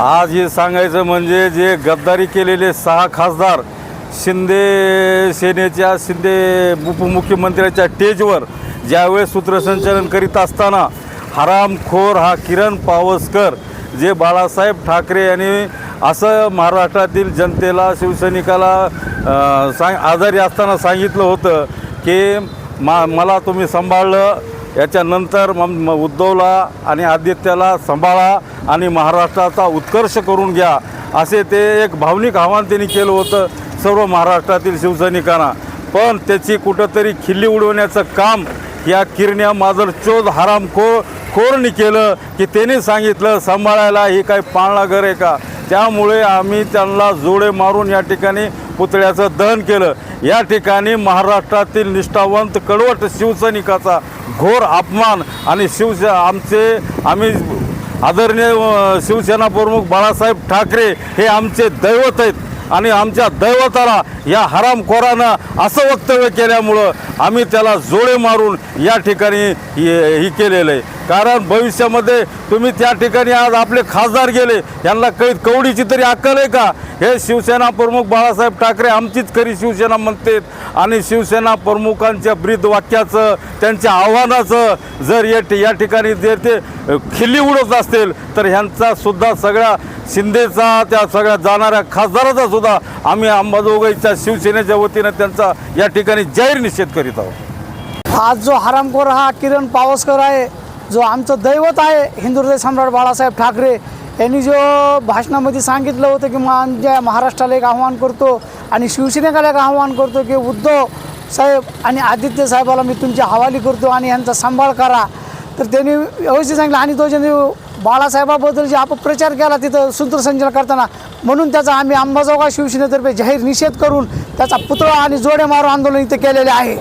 आज हे सांगायचं म्हणजे जे गद्दारी केलेले 6 खासदार शिंदे सेनेच्या शिंदे उपमुख्यमंत्र्याच्या स्टेजवर ज्यावेळेस सूत्रसंचालन करीत असताना हरामखोर हा किरण पावसकर जे बाळासाहेब ठाकरे यांनी असं महाराष्ट्रातील जनतेला शिवसैनिकाला आजारी असताना सांगितलं होतं की मला तुम्ही सांभाळलं, याच्यानंतर उद्धवला आणि आदित्यला सांभाळा आणि महाराष्ट्राचा उत्कर्ष करून घ्या, असे ते एक भावनिक आव्हान त्यांनी केलं होतं सर्व महाराष्ट्रातील शिवसैनिकांना. पण त्याची कुठंतरी खिल्ली उडवण्याचं काम या किरण्या माजरचोद हरामखोरनी केलं की त्यांनी सांगितलं सांभाळायला ही काय पाळणा घर आहे का. त्यामुळे आम्ही त्यांना जोडे मारून या ठिकाणी पुतळ्याचं दहन केलं. या ठिकाणी महाराष्ट्रातील निष्ठावंत कडवट शिवसैनिकाचा घोर अपमान आणि आम्ही आदरणीय शिवसेना प्रमुख बाळासाहेब ठाकरे हे आमचे दैवत आहेत आणि आमच्या दैवताला या हरामखोरानं असं वक्तव्य केल्यामुळं आम्ही त्याला जोडे मारून या ठिकाणी ही केलेलं आहे. कारण भविष्यामध्ये तुम्ही त्या ठिकाणी आज आपले खासदार गेले, यांना कवडीची तरी अक्कल आहे का. हे शिवसेना प्रमुख बाळासाहेब ठाकरे आमचीच खरी शिवसेना म्हणतात आणि शिवसेना प्रमुखांच्या ब्रीद वाक्याचं त्यांच्या आव्हानाचं जर या ठिकाणी जर ते खिल्ली उडवत असतील तर ह्यांचा सुद्धा सगळ्या शिंदेचा त्या सगळ्या जाणाऱ्या खासदाराचा सुद्धा आम्ही अंबाजोगाईच्या शिवसेनेच्या वतीनं त्यांचा या ठिकाणी जाहीर निषेध करीत आहोत. आज जो हरामखोर हा किरण पावसकर आहे, जो आमचं दैवत आहे हिंदुहृदय सम्राट बाळासाहेब ठाकरे यांनी जो भाषणामध्ये सांगितलं होतं की आमच्या महाराष्ट्राला एक आव्हान करतो आणि शिवसेनेला एक आव्हान करतो की उद्धव साहेब आणि आदित्य साहेबाला मी तुमच्या हवाली करतो आणि यांचा सांभाळ करा. तर त्यांनी व्यवस्थित सांगितलं आणि तो ज्यांनी बाळासाहेबाबद्दल जे अपप्रचार केला तिथं सूत्रसंचालन करताना, म्हणून त्याचा आम्ही अंबाजोगाई शिवसेनेतर्फे जाहीर निषेध करून त्याचा पुतळा आणि जोडे मारो आंदोलन इथे केलेले आहे.